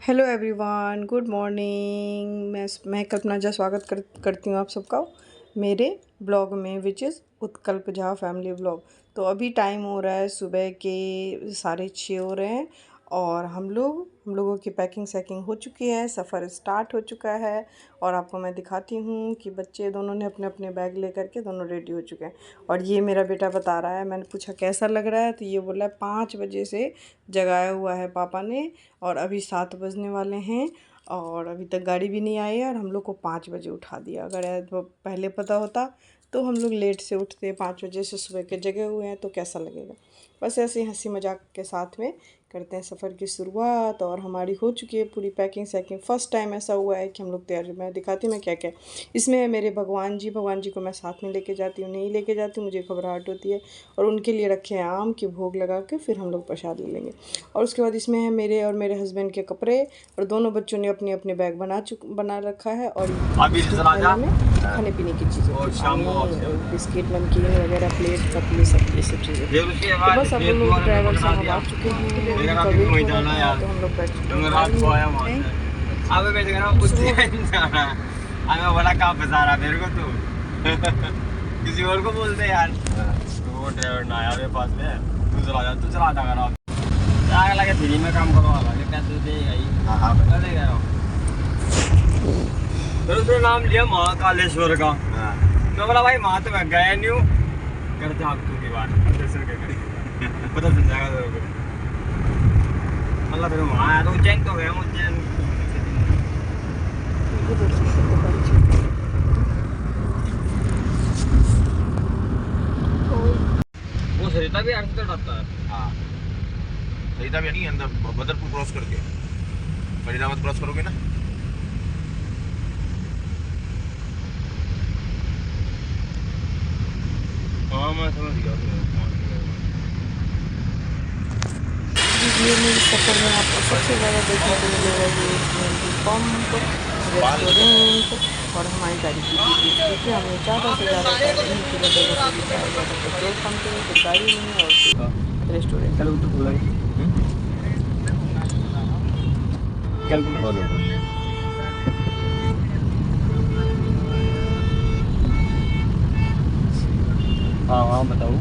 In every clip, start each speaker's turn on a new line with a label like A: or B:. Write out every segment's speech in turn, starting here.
A: Hello everyone, good morning. मैं कल्पना जा स्वागत करती हूँ आप सबका मेरे ब्लॉग में, which is Utkalp Jha family blog. तो अभी टाइम हो रहा है, सुबह के 6:30 हो रहे हैं और हम लोगों की पैकिंग सैकिंग हो चुकी है, सफ़र स्टार्ट हो चुका है। और आपको मैं दिखाती हूँ कि बच्चे दोनों ने अपने अपने बैग लेकर के दोनों रेडी हो चुके हैं। और ये मेरा बेटा बता रहा है, मैंने पूछा कैसा लग रहा है, तो ये बोला 5 बजे से जगाया हुआ है पापा ने और अभी 7 बजने वाले हैं और अभी तक गाड़ी भी नहीं आई है और हम लोग को 5 बजे उठा दिया। अगर वो पहले पता होता तो हम लोग लेट से उठते, 5 बजे से सुबह के जगे हुए हैं तो कैसा लगेगा। बस ऐसे ही हंसी मजाक के साथ में करते हैं सफ़र की शुरुआत। और हमारी हो चुकी है पूरी पैकिंग सैकिंग। फ़र्स्ट टाइम ऐसा हुआ है कि हम लोग तैयार। मैं दिखाती हूँ मैं क्या क्या इसमें है। मेरे भगवान जी को मैं साथ में लेके जाती हूँ, नहीं लेके जाती मुझे घबराहट होती है। और उनके लिए रखे हैं आम की भोग लगा के, फिर हम लोग प्रसाद ले लेंगे। और उसके बाद इसमें है मेरे और मेरे हस्बैंड के कपड़े। और दोनों बच्चों ने अपने अपने बैग बना रखा है। और में खाने पीने की चीज़ें, बिस्किट, नमकीन वगैरह, प्लेट कप, ये सब चीज़ें। तो बस अब लोग ड्राइवर साहब आ चुके हैं, तो हम लोग बैठ चुके हैं।
B: अब मैं कह रहा हूँ कुछ हमें बोला कहाँ फंसा रहा मेरे को तू किसी और को बोलते यार। तो वो ड्राइवर ना आया मेरे पास में, तू चला था करा आग लगे फ्री में काम करवा रहा है, पैसे देगा ही। हाँ पहले कह रहा हूँ। फिर उसने नाम लिया महाकालेश्वर का। मैं बोला भाई वहाँ तो मैं गया नहीं हूँ। करते आपको की बात दर्शन के करें पता चल जाएगा तेरे को। मतलब फिर वहाँ आया तो उज्जैन तो गया, उज्जैन वो सरिता भी अर्थ कर आता है।
C: हाँ सरिता भी नहीं, अंदर बदरपुर क्रॉस करके फरीदाबाद क्रॉस करोगे ना।
B: हाँ मैं समझ गया।
A: वीडियो में इस सफ़र में आपको सबसे ज़्यादा देखने को मिलेगा ये पंप, रेस्टोरेंट और हमारी गाड़ी की ड्यूटी, क्योंकि हमें ज़्यादा से ज़्यादा पेट्रोल पम्प है, फिर गाड़ी नहीं और फिर रेस्टोरेंट।
B: चलो तो बोला कल बोलो। हाँ बताओ।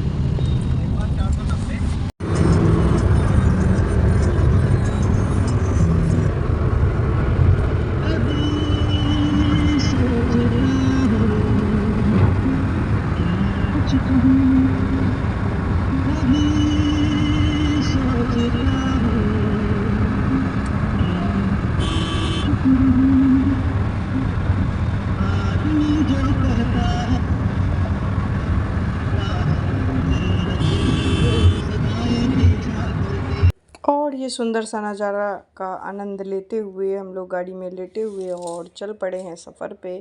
A: और ये सुंदर सा नज़ारा का आनंद लेते हुए हम लोग गाड़ी में लेटे हुए और चल पड़े हैं सफ़र पे।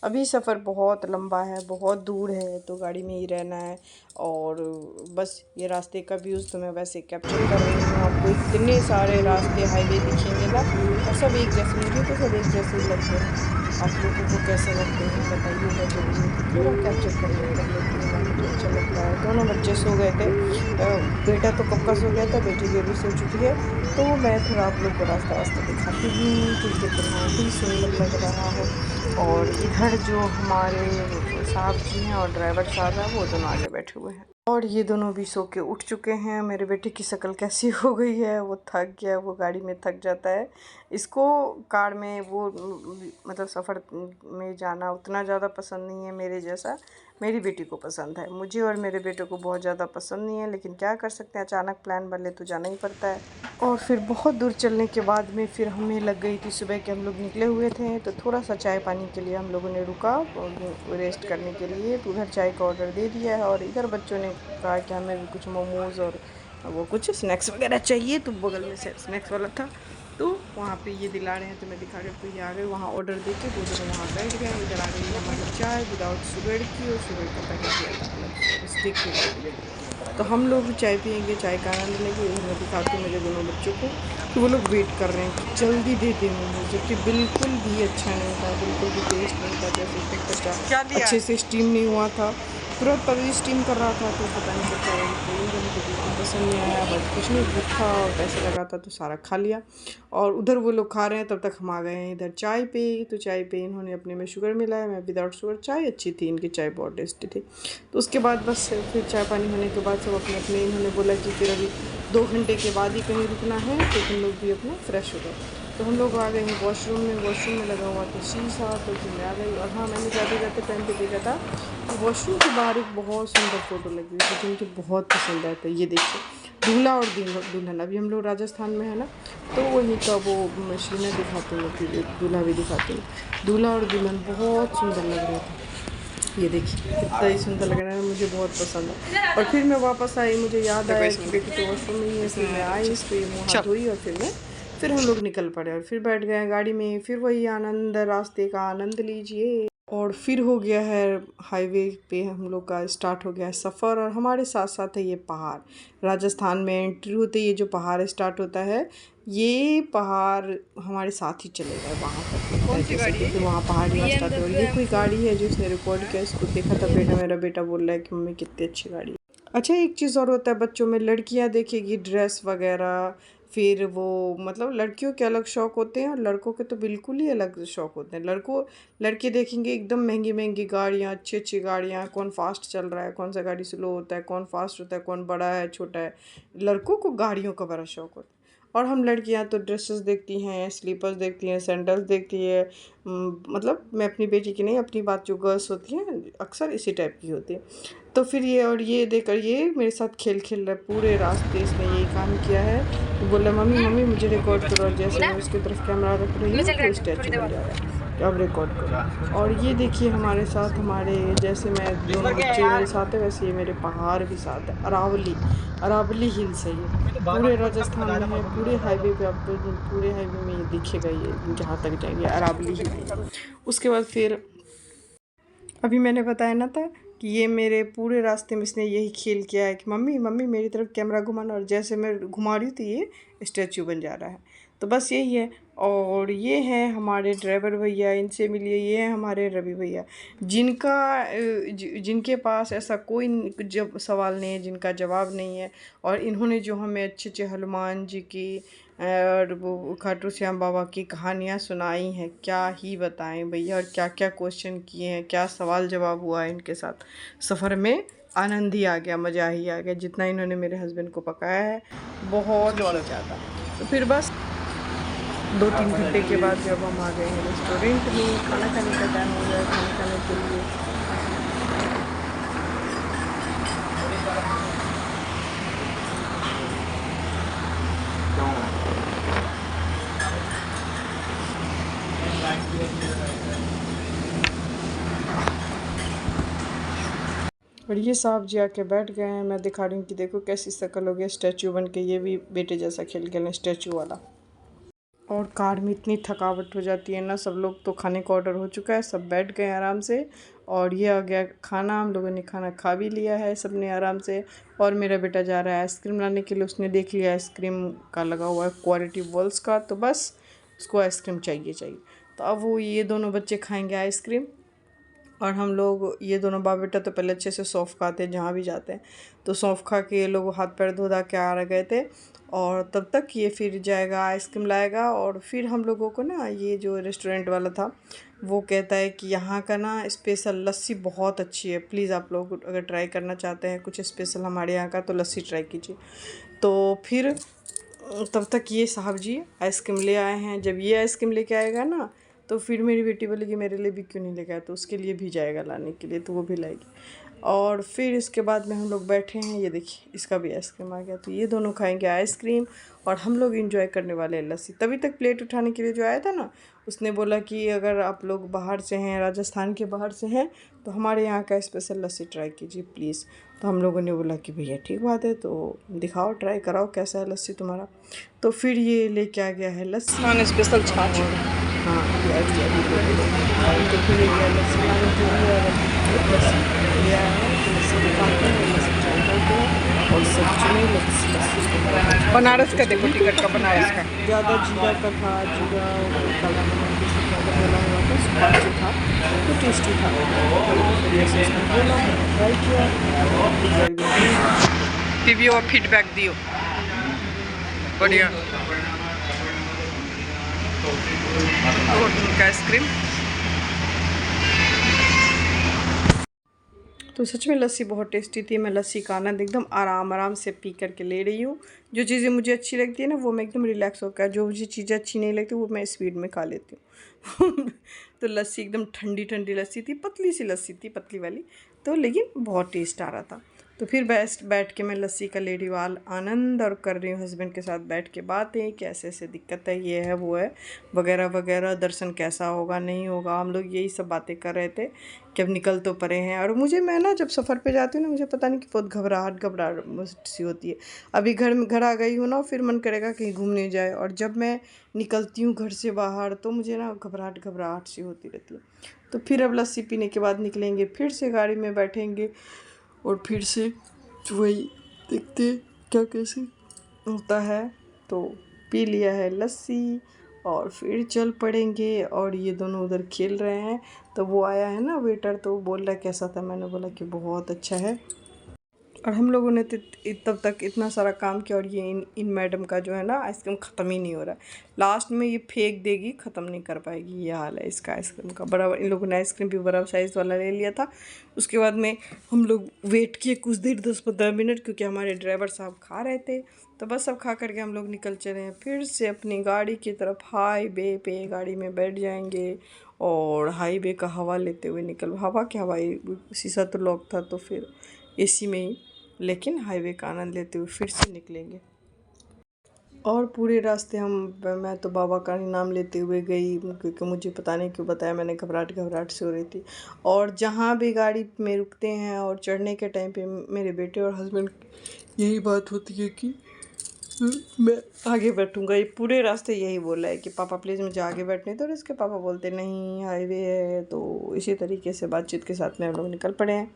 A: अभी सफ़र बहुत लंबा है, बहुत दूर है, तो गाड़ी में ही रहना है। और बस ये रास्ते का व्यूज़ तो मैं वैसे कैप्चर कर रही हूँ आपको। इतने सारे रास्ते हाईवे दिखेंगे ना, और सब एक जैसे, मुझे तो सब एक जैसे ही लगते हैं। आप लोगों को कैसे लगते हैं बताइएगा जरूर, पूरा कैप्चर करने कर लेती हूँ, मुझे अच्छा लगता है। दोनों बच्चे सो गए थे, बेटा तो कब का सो गया था, बेटी भी अभी सो चुकी है। तो मैं थोड़ा आप लोग को रास्ता दिखाती हूँ कि कितना भी सुंदर लग रहा है। और इधर जो हमारे साहब जी हैं और ड्राइवर साहब हैं, वो दोनों आगे बैठे हुए हैं। और ये दोनों भी सो के उठ चुके हैं। मेरे बेटे की शक्ल कैसी हो गई है, वो थक गया, वो गाड़ी में थक जाता है। इसको कार में वो मतलब सफ़र में जाना उतना ज़्यादा पसंद नहीं है मेरे जैसा। मेरी बेटी को पसंद है, मुझे और मेरे बेटे को बहुत ज़्यादा पसंद नहीं है, लेकिन क्या कर सकते हैं, अचानक प्लान बन तो जाना ही पड़ता है। और फिर बहुत दूर चलने के बाद में फिर हमें लग गई थी सुबह के, हम लोग निकले हुए थे, तो थोड़ा सा चाय पानी के लिए हम लोगों ने रुका रेस्ट करने के लिए। तो उधर चाय का ऑर्डर दे दिया है और इधर बच्चों ने कहा कि हमें भी कुछ मोमोज़ और वो कुछ स्नैक्स वगैरह चाहिए, तो बगल में से स्नैक्स वाला था, तो वहाँ पे ये दिला रहे हैं। तो मैं दिखा रही हूँ, तो ये आ गए वहाँ ऑर्डर दे के, वो दोनों वहाँ बैठ गए। इधर आ गई हमारी चाय विदाउट शुगर की, और शुगर का पैकेट दिया था अलग स्टिक के। तो हम लोग चाय पियेंगे, चाय का आनंद लेंगे। मैं दिखाती हूँ मेरे दोनों बच्चों को कि वो लोग वेट कर रहे हैं कि जल्दी दे दें मोमोज, जबकि बिल्कुल भी अच्छा नहीं था, बिल्कुल भी टेस्ट नहीं था, जैसे अच्छे से स्टीम नहीं हुआ था। तुरंत तभी स्टीम कर रहा था तो पता नहीं क्या तो इन तो बिल्कुल पसंद नहीं आया, बट कुछ नहीं, भूख था और पैसे लगा था तो सारा खा लिया। और उधर वो लोग खा रहे हैं, तब तक हम आ गए हैं इधर चाय पे। तो चाय पे इन्होंने अपने में शुगर मिलाया, मैं विदाउट शुगर। चाय अच्छी थी, इनकी चाय बहुत टेस्टी थी। तो उसके बाद बस फिर चाय पानी होने के बाद सब अपने अपने, इन्होंने बोला कि फिर अभी 2 घंटे के बाद ही कहीं रुकना है, तो तुम लोग भी अपना फ्रेश हो गए। तो हम लोग आ गए हैं वॉशरूम में लगा हुआ था शीशा, तो फिर मैं आ गई। और हाँ, मैंने जाते जाते टाइम पे देखा था कि वॉशरूम के बाहर एक बहुत सुंदर फ़ोटो लगी हुई थी जो मुझे बहुत पसंद आया था। ये देखिए, दूल्हा और दुल्हन। अभी हम लोग राजस्थान में है ना, तो वहीं का वो मशीनें दिखाते हैं, फिर दूल्हा भी दिखाते हैं। दूल्हा और दुल्हन बहुत सुंदर लग रहे थे। ये देखिए कितना ही सुंदर लग रहा है, मुझे बहुत पसंद है। और फिर मैं वापस आई, मुझे याद आया कि बेटी तो वॉशरूम में ही है, फिर मैं आई, इसको ये मुँह हाथ धोई और फिर हम लोग निकल पड़े और फिर बैठ गए गाड़ी में। फिर वही आनंद, रास्ते का आनंद लीजिए। और फिर हो गया है हाईवे पे हम लोग का स्टार्ट हो गया है सफ़र। और हमारे साथ साथ है ये पहाड़। राजस्थान में एंट्री होते ही ये जो पहाड़ स्टार्ट होता है, ये पहाड़ हमारे साथ ही चलेगा वहाँ तक। कौन सी गाड़ी है? वहाँ पहाड़ स्टार्ट हो। ये कोई गाड़ी है जो उसने रिकॉर्ड किया, इसको देखा था बेटा, मेरा बेटा बोल रहा है कि मम्मी कितनी अच्छी गाड़ी है। अच्छा, एक चीज़ और होता है बच्चों में, लड़कियां देखेगी ड्रेस वगैरह, फिर वो मतलब लड़कियों के अलग शौक़ होते हैं और लड़कों के तो बिल्कुल ही अलग शौक़ होते हैं। लड़के देखेंगे एकदम महंगी महंगी गाड़ियाँ, अच्छी अच्छी गाड़ियाँ, कौन फास्ट चल रहा है, कौन सा गाड़ी स्लो होता है, कौन फास्ट होता है, कौन बड़ा है छोटा है। लड़कों को गाड़ियों का बड़ा शौक़ होता है। और हम लड़कियां तो ड्रेसेस देखती हैं, स्लीपर्स देखती हैं, सैंडल्स देखती है। मतलब मैं अपनी बेटी की नहीं, अपनी बात, जो गर्ल्स होती हैं अक्सर इसी टाइप की होती है। तो फिर ये देखकर ये मेरे साथ खेल खेल रहा है पूरे रास्ते, इसने यही काम किया है। तो बोला मम्मी मुझे रिकॉर्ड करो। और जैसे मैं उसकी तरफ कैमरा रख रही हूँ तो स्टैचू बन जा रहा है, अब रिकॉर्ड करो। और ये देखिए हमारे साथ, हमारे जैसे मैं दोनों बच्चे मेरे साथ है, वैसे ये मेरे पहाड़ भी साथ है। अरावली हिल्स है ये, पूरे राजस्थान में है। पूरे हाईवे पे आपको, पूरे हाईवे में ये दिखेगा, ये जहाँ तक जाएंगे अरावली हिल। उसके बाद फिर अभी मैंने बताया ना था कि ये मेरे पूरे रास्ते में इसने यही खेल किया है कि मम्मी मेरी तरफ कैमरा घुमाना। और जैसे मैं घुमा रही थी ये स्टैचू बन जा रहा है। तो बस यही है। और ये हैं हमारे ड्राइवर भैया, इनसे मिलिए। ये हैं हमारे रवि भैया, जिनके पास ऐसा कोई जब सवाल नहीं है जिनका जवाब नहीं है। और इन्होंने जो हमें अच्छे अच्छे हनुमान जी की और वो खाटू श्याम बाबा की कहानियाँ सुनाई हैं, क्या ही बताएं भैया। और क्या क्या क्वेश्चन किए हैं, क्या सवाल जवाब हुआ है इनके साथ। सफ़र में आनंद ही आ गया, मज़ा ही आ गया, जितना इन्होंने मेरे हस्बैंड को पकाया है, बहुत ज़्यादा। तो फिर बस 2-3 घंटे के बाद जब हम आ गए हैं रेस्टोरेंट में, खाना खाने का टाइम हो गया, खाना खाने के लिए। और ये साहब जी आके बैठ गए हैं। मैं दिखा रही हूँ कि देखो कैसी शक्ल हो गई स्टैचू बन के। ये भी बेटे जैसा खेल खेलें स्टैचू वाला। और कार में इतनी थकावट हो जाती है ना, सब लोग तो खाने का ऑर्डर हो चुका है, सब बैठ गए आराम से। और ये आ गया खाना, हम लोगों ने खाना खा भी लिया है सब ने आराम से। और मेरा बेटा जा रहा है आइसक्रीम लाने के लिए, उसने देख लिया आइसक्रीम का लगा हुआ है क्वालिटी वॉल्स का, तो बस उसको आइसक्रीम चाहिए। तो अब वो ये दोनों बच्चे खाएंगे आइसक्रीम। और हम लोग, ये दोनों बाप बेटा तो पहले अच्छे से सौंफ खाते हैं जहाँ भी जाते हैं, तो सौंफ खा के ये लोग हाथ पैर धो धा के आ गए थे। और तब तक ये फिर जाएगा आइसक्रीम लाएगा। और फिर हम लोगों को ना, ये जो रेस्टोरेंट वाला था वो कहता है कि यहाँ का ना स्पेशल लस्सी बहुत अच्छी है, प्लीज़ आप लोग अगर ट्राई करना चाहते हैं कुछ स्पेशल हमारे यहाँ का, तो लस्सी ट्राई कीजिए। तो फिर तब तक ये साहब जी आइसक्रीम ले आए हैं। जब ये आइसक्रीम लेके आएगा ना, तो फिर मेरी बेटी बोलेगी मेरे लिए भी क्यों नहीं लेके आया, तो उसके लिए भी जाएगा लाने के लिए, तो वो भी लाएगी। और फिर इसके बाद में हम लोग बैठे हैं, ये देखिए इसका भी आइसक्रीम आ गया। तो ये दोनों खाएंगे आइसक्रीम और हम लोग एंजॉय करने वाले हैं लस्सी। तभी तक प्लेट उठाने के लिए जो आया था ना, उसने बोला कि अगर आप लोग बाहर से हैं, राजस्थान के बाहर से हैं, तो हमारे यहाँ का स्पेशल लस्सी ट्राई कीजिए प्लीज़। तो हम लोगों ने बोला कि भैया ठीक बात है, तो दिखाओ ट्राई कराओ कैसा है लस्सी तुम्हारा। तो फिर ये लेके आ गया है लस्सी, स्पेशल छाछ। हाँ ये अभी अभी तो फिर ये लस्सी लाने के लिए और लस्सी ले आया है तो लस्सी दिखाते हैं, लस्सी चाय करते हैं और सच में लस्सी बनारस का देखो टिकट का बनारस का ज़्यादा जीरा का था, जीरा और काला नमक से ज़्यादा बोला हुआ था, स्पाइसी था तो टेस्टी था। जैसे इसने बोला ट्राई किया, रिव्यू और फीडबैक दियो बढ़िया। का आइसक्रीम तो सच में लस्सी बहुत टेस्टी थी। मैं लस्सी का आनंद एकदम आराम से पी करके ले रही हूँ। जो चीज़ें मुझे अच्छी लगती है ना वो मैं एकदम रिलैक्स होकर, जो मुझे चीज़ें अच्छी नहीं लगती वो मैं स्पीड में खा लेती हूँ। तो लस्सी एकदम ठंडी ठंडी लस्सी थी, पतली सी लस्सी थी, पतली वाली, तो लेकिन बहुत टेस्ट आ रहा था। तो फिर बैठ के मैं लस्सी का ले रही हूँ आनंद और कर रही हूँ हस्बैंड के साथ बैठ के बातें कि ऐसे ऐसे दिक्कत है, ये है वो है वगैरह वगैरह, दर्शन कैसा होगा नहीं होगा, हम लोग यही सब बातें कर रहे थे कि अब निकल तो पड़े हैं। और मुझे, मैं ना जब सफ़र पे जाती हूँ ना मुझे पता नहीं कि बहुत घबराहट सी होती है। अभी घर आ गई हूँ ना, फिर मन करेगा कहीं घूमने जाए, और जब मैं निकलती हूँ घर से बाहर तो मुझे ना घबराहट सी होती रहती है। तो फिर अब लस्सी पीने के बाद निकलेंगे, फिर से गाड़ी में बैठेंगे और फिर से वही देखते क्या कैसे होता है। तो पी लिया है लस्सी और फिर चल पड़ेंगे। और ये दोनों उधर खेल रहे हैं, तो वो आया है ना वेटर, तो वो बोल रहा है कैसा था, मैंने बोला कि बहुत अच्छा है। और हम लोगों ने तो तब तक इतना सारा काम किया और ये इन मैडम का जो है ना आइसक्रीम ख़त्म ही नहीं हो रहा है। लास्ट में ये फेंक देगी, ख़त्म नहीं कर पाएगी, ये हाल है इसका आइसक्रीम का। बड़ा, इन लोगों ने आइसक्रीम भी बड़ा साइज़ वाला ले लिया था। उसके बाद में हम लोग वेट किए कुछ देर, 10-15 मिनट, क्योंकि हमारे ड्राइवर साहब खा रहे थे। तो बस सब खा करके हम लोग निकल चले हैं फिर से अपनी गाड़ी की तरफ। हाईवे पे गाड़ी में बैठ जाएंगे और हाईवे का हवा लेते हुए हवा क्या, हवाई शीशा तो लॉक था तो फिर एसी में ही, लेकिन हाईवे का आनंद लेते हुए फिर से निकलेंगे। और पूरे रास्ते मैं तो बाबा का ही नाम लेते हुए गई, क्योंकि मुझे पता नहीं क्यों बताया मैंने, घबराहट से हो रही थी। और जहाँ भी गाड़ी में रुकते हैं और चढ़ने के टाइम पे मेरे बेटे और हस्बैंड यही बात होती है कि मैं आगे बैठूंगा। ये पूरे रास्ते यही बोला है कि पापा प्लीज़ मुझे आगे बैठने दो, और इसके पापा बोलते नहीं हाईवे है। तो इसी तरीके से बातचीत के साथ में हम लोग निकल पड़े हैं।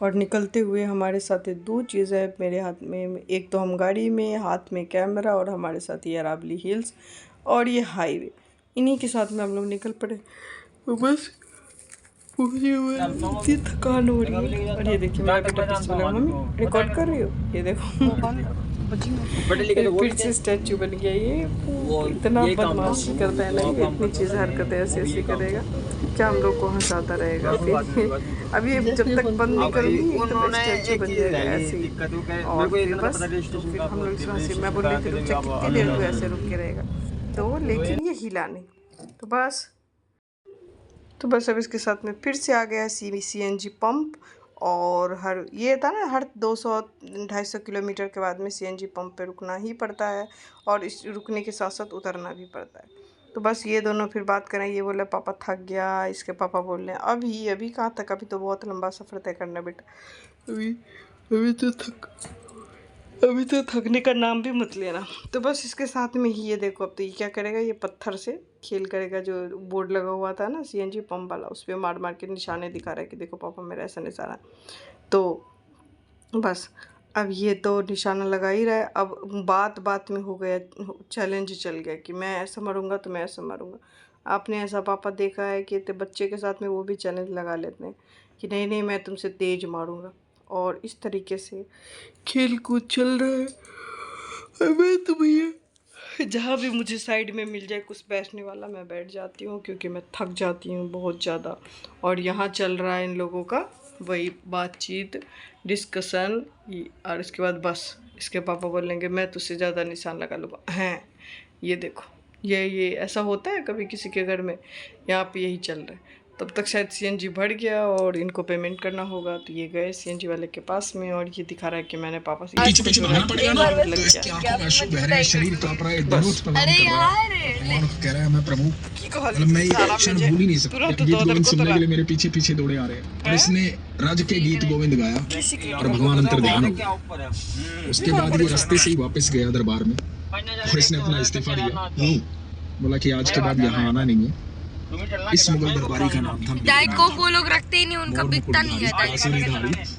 A: और निकलते हुए हमारे साथ 2 चीज़ें है मेरे हाथ में, एक तो हम गाड़ी में, हाथ में कैमरा, और हमारे साथ ये अरावली हिल्स और ये हाईवे, इन्हीं के साथ में हम लोग निकल पड़े। तो बस इतनी थकान हो रही है। और ये देखिए मेरा बेटा किस बोला, मम्मी रिकॉर्ड कर रही हो, ये देखो फिर से स्टैचू बन गया। ये इतना बदमाशी करता है ना, इतनी चीज़ हरकतें ऐसे करेगा, क्या हम लोग को हंसाता रहेगा। फिर अभी जब तक बंद नहीं करूँगी तो स्टैचू बन जाएगा ऐसे ही। और फिर बस तो फिर हम लोग, मैं बोल रही थी रुक, कितनी देर को ऐसे रुक के रहेगा, तो लेकिन ये हिला नहीं। तो बस अब इसके साथ में फिर से आ गया CNG पंप। और ये था ना, हर 200-250 किलोमीटर के बाद में CNG पंप पे रुकना ही पड़ता है, और इस रुकने के साथ साथ उतरना भी पड़ता है। तो बस ये दोनों फिर बात करें, ये बोले पापा थक गया, इसके पापा बोल रहे हैं अभी कहाँ तक, अभी तो बहुत लंबा सफ़र तय करना बेटा, अभी तो थकने का नाम भी मत लेना। तो बस इसके साथ में ही ये देखो, अब तो ये क्या करेगा, ये पत्थर से खेल करेगा। जो बोर्ड लगा हुआ था ना CNG पंप वाला, उस पर मार के निशाने दिखा रहा है कि देखो पापा मेरा ऐसा निशाना। तो बस अब ये तो निशाना लगा ही रहा है। अब बात में हो गया, चैलेंज चल गया कि मैं ऐसा मारूंगा तो मैं ऐसा मारूंगा। आपने ऐसा पापा देखा है कि बच्चे के साथ में वो भी चैलेंज लगा लेते हैं कि नहीं मैं तुमसे तेज मारूंगा। और इस तरीके से खेल कूद चल रहा है। मैं तो भैया जहाँ भी मुझे साइड में मिल जाए कुछ बैठने वाला, मैं बैठ जाती हूँ, क्योंकि मैं थक जाती हूँ बहुत ज़्यादा। और यहाँ चल रहा है इन लोगों का वही बातचीत, डिस्कशन। और इसके बाद बस इसके पापा बोलेंगे मैं तुझसे ज़्यादा निशान लगा लूँगा। हैं ये देखो, ये ऐसा होता है कभी किसी के घर में, यहाँ पे यही चल रहा है। तब तक शायद CNG बढ़ गया और इनको पेमेंट करना होगा, तो ये गए CNG वाले के पास में, और ये दिखा रहा है कि मैंने पापा से
D: पीछे भागना पड़ेगा ना, तो इसकी आंखों में आंसू बह रहे हैं, शरीर कांप रहा है, दर्द प्रदान कर रहा है। और कह रहा है मैं प्रभु, मतलब मैं ये क्षण भूल ही नहीं सकता। गीत गोविंद सुनने के लिए मेरे पीछे दौड़े आ रहे हैं। और इसने राज के गीत गोविंद गाया और भगवान अंतर ध्यान हो गया। उसके बाद ये रास्ते से ही वापस गया दरबार में, और इसने अपना इस्तीफा दिया। बोला कि आज के बाद यहाँ आना नहीं है। इस मुगल दरबारी का नाम था
E: डाइको वो लोग रखते ही नहीं, उनका बिकता नहीं है।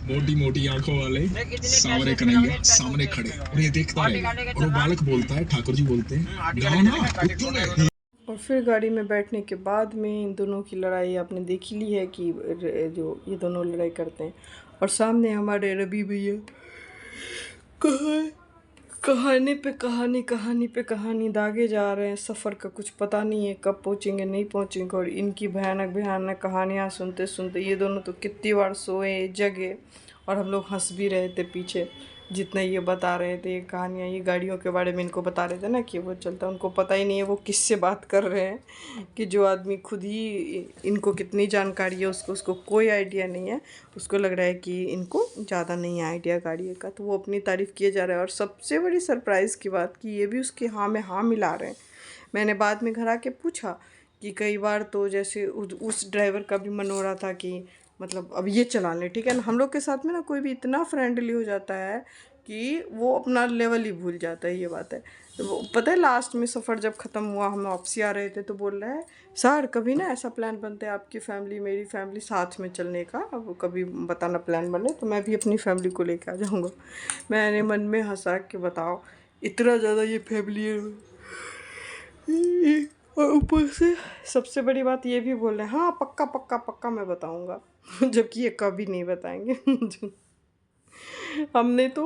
D: मोटी मोटी आंखों वाले सावरे कन्हैया सामने खड़े और ये देखता रहेगा। और वो बालक बोलता है, ठाकुर जी बोलते हैं, गाओ ना उत्तम है।
A: और फिर गाड़ी में बैठने के बाद में इन दोनों की लड़ाई आपने देख ली है कि जो ये दोनों लड़ाई करते हैं। और सामने हमारे रवि भैया कहानी पे कहानी दागे जा रहे हैं। सफ़र का कुछ पता नहीं है, कब पहुँचेंगे नहीं पहुँचेंगे। और इनकी भयानक कहानियाँ सुनते सुनते ये दोनों तो कितनी बार सोए जगे, और हम लोग हंस भी रहे थे पीछे जितना ये बता रहे थे ये कहानियाँ। ये गाड़ियों के बारे में इनको बता रहे थे ना कि वो चलता, उनको पता ही नहीं है वो किससे बात कर रहे हैं, कि जो आदमी खुद ही इनको कितनी जानकारी है उसको कोई आइडिया नहीं है। उसको लग रहा है कि इनको ज़्यादा नहीं है आइडिया गाड़ी का, तो वो अपनी तारीफ़ किए जा रहा है। और सबसे बड़ी सरप्राइज़ की बात कि ये भी उसके हाँ में हाँ मिला रहे हैं। मैंने बाद में घर आके पूछा कि कई बार तो जैसे उस ड्राइवर का भी मन हो रहा था कि मतलब अब ये चला लें, ठीक है ना। हम लोग के साथ में ना कोई भी इतना फ्रेंडली हो जाता है कि वो अपना लेवल ही भूल जाता है, ये बात है। तो पता है लास्ट में सफ़र जब ख़त्म हुआ, हम वापसी आ रहे थे तो बोल रहा है, सर कभी ना ऐसा प्लान बनता है आपकी फैमिली मेरी फैमिली साथ में चलने का, अब कभी बताना प्लान बने तो मैं भी अपनी फैमिली को लेकर आ जाऊँगा। मैंने मन में हंसा कि बताओ इतना ज़्यादा ये फैमिली है। और ऊपर से सबसे बड़ी बात ये भी बोल रहे हैं, हाँ पक्का मैं बताऊँगा, जबकि ये कभी नहीं बताएंगे। हमने तो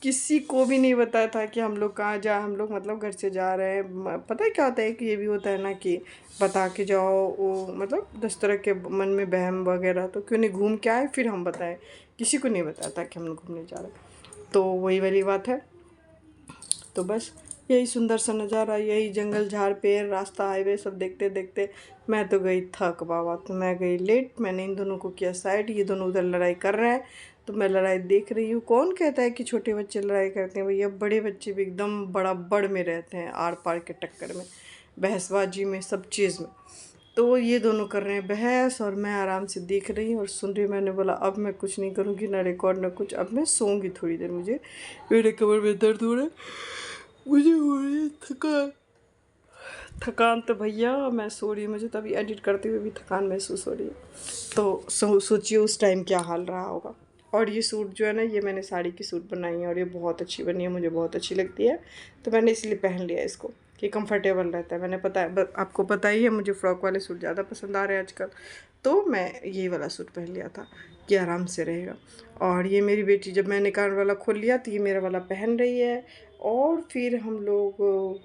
A: किसी को भी नहीं बताया था कि हम लोग कहाँ जा, हम लोग मतलब घर से जा रहे हैं। पता है क्या होता है कि ये भी होता है ना कि बता के जाओ, वो मतलब 10 तरह के मन में बहम वगैरह, तो क्यों नहीं घूम के आए फिर हम बताएं। किसी को नहीं बताया था कि हम लोग घूमने जा रहे हैं, तो वही वाली बात है। तो बस यही सुंदर सा नज़ारा, यही जंगल झाड़ पेड़ रास्ता हाईवे सब देखते देखते मैं तो गई थक बाबा। तो मैं गई लेट, मैंने इन दोनों को किया साइड, ये दोनों उधर लड़ाई कर रहे हैं तो मैं लड़ाई देख रही हूँ। कौन कहता है कि छोटे बच्चे लड़ाई करते हैं, भैया बड़े बच्चे भी एकदम बड़ में रहते हैं, आर पार के टक्कर में, बहसबाजी में, सब चीज़ में। तो ये दोनों कर रहे हैं बहस और मैं आराम से देख रही हूँ और सुन रही हूँ। मैंने बोला अब मैं कुछ नहीं करूँगी, ना रिकॉर्ड ना कुछ, अब मैं सोऊंगी थोड़ी देर, मुझे मेरे कमर में दर्द हो रहा है, मुझे हो रही है थकान। तो भैया मैं सो रही हूँ, मुझे तो अभी एडिट करते हुए भी थकान महसूस हो रही है। तो सोचिए उस टाइम क्या हाल रहा होगा। और ये सूट जो है ना, ये मैंने साड़ी की सूट बनाई है और ये बहुत अच्छी बनी है, मुझे बहुत अच्छी लगती है, तो मैंने इसलिए पहन लिया इसको कि कंफर्टेबल रहता है। मैंने आपको पता ही है मुझे फ्रॉक वाले सूट ज़्यादा पसंद आ रहे हैं आजकल, तो मैं यही वाला सूट पहन लिया था कि आराम से रहेगा। और ये मेरी बेटी जब मैंने कान वाला खोल लिया तो ये मेरा वाला पहन रही है। और फिर हम लोग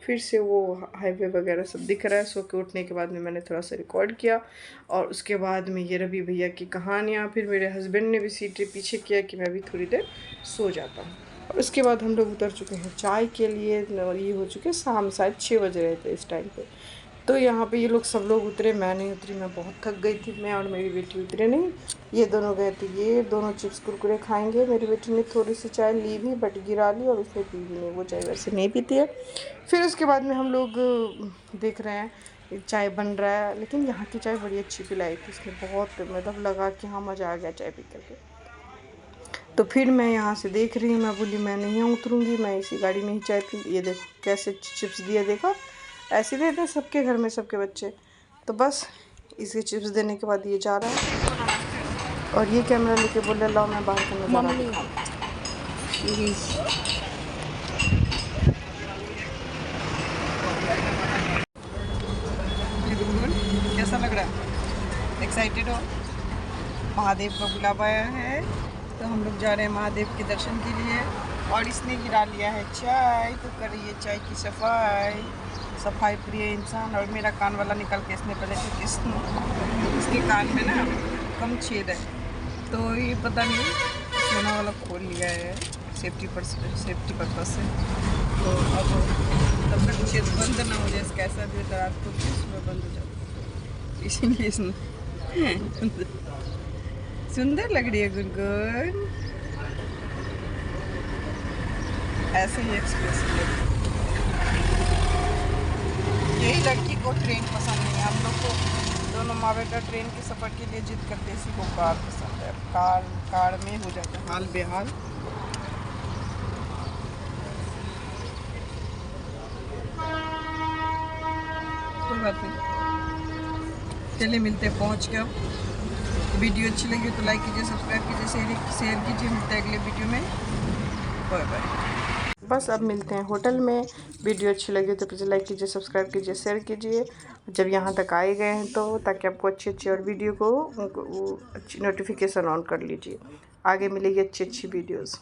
A: फिर से वो हाईवे वगैरह सब दिख रहा है। सो के उठने के बाद में मैंने थोड़ा सा रिकॉर्ड किया और उसके बाद में ये रवि भैया की कहानियाँ, फिर मेरे हस्बैंड ने भी सीटें पीछे किया कि मैं भी थोड़ी देर सो जाता हूँ। और उसके बाद हम लोग उतर चुके हैं चाय के लिए, और ये हो चुके शाम, शायद 6 बज रहे थे इस टाइम पे। तो यहाँ पे ये लोग सब लोग उतरे, मैं नहीं उतरी, मैं बहुत थक गई थी। मैं और मेरी बेटी उतरे नहीं, ये दोनों गए थे। ये दोनों चिप्स कुरकुरे खाएंगे। मेरी बेटी ने थोड़ी सी चाय ली भी बट गिरा ली और उसने पी भी नहीं, वो चाय वैसे नहीं पीती है। फिर उसके बाद में हम लोग देख रहे हैं चाय बन रहा है, लेकिन यहाँ की चाय बड़ी अच्छी पिलाई थी इसने, बहुत मतलब लगा कि हाँ मज़ा आ गया चाय पी करके। तो फिर मैं यहाँ से देख रही हूँ, मैं बोली मैं नहीं उतरूँगी, मैं इसी गाड़ी में ही चाय पी। ये देखो कैसे चिप्स दिए, देखा ऐसे देते सबके घर में, सबके बच्चे। तो बस इसे चिप्स देने के बाद ये जा रहा है और ये कैमरा लेके बोल रहा लाओ मैं बाहर का नज़ारा दिखाऊं। कैसा लग रहा है? एक्साइटेड हो? महादेव का बुलावा है तो हम लोग जा रहे हैं महादेव के दर्शन के लिए। और इसने गिरा लिया है चाय, तो कर रही है चाय की सफाई प्रिय इंसान। और मेरा कान वाला निकल के इसने पहले से इसके कान में ना कम छेद है, तो ये पता नहीं सोना वाला खोल लिया है सेफ्टी पर्पज से। तो अब तब तक छेद बंद ना हो जाए, कैसा भी होता है रात को सुबह बंद हो जाता, इसीलिए सुंदर लग रही है गुनगुन, ऐसे ही एक्सप्रेसिव। यही लड़की को ट्रेन पसंद नहीं है, हम लोग को दोनों माँ बेटा ट्रेन के सफ़र के लिए जिद करते, इसी को कार पसंद है। कार में हो जाता है हाल बेहाल। बात नहीं। चलिए मिलते हैं पहुँच के। अब वीडियो अच्छी लगी तो लाइक कीजिए, सब्सक्राइब कीजिए, शेयर कीजिए। मिलते हैं अगले वीडियो में। Bye bye. बस अब मिलते हैं होटल में। वीडियो अच्छी लगी तो प्लीज़ लाइक कीजिए, सब्सक्राइब कीजिए, शेयर कीजिए जब यहाँ तक आए गए हैं तो, ताकि आपको अच्छी और वीडियो को अच्छी नोटिफिकेशन ऑन कर लीजिए। आगे मिलेगी अच्छी वीडियोज़।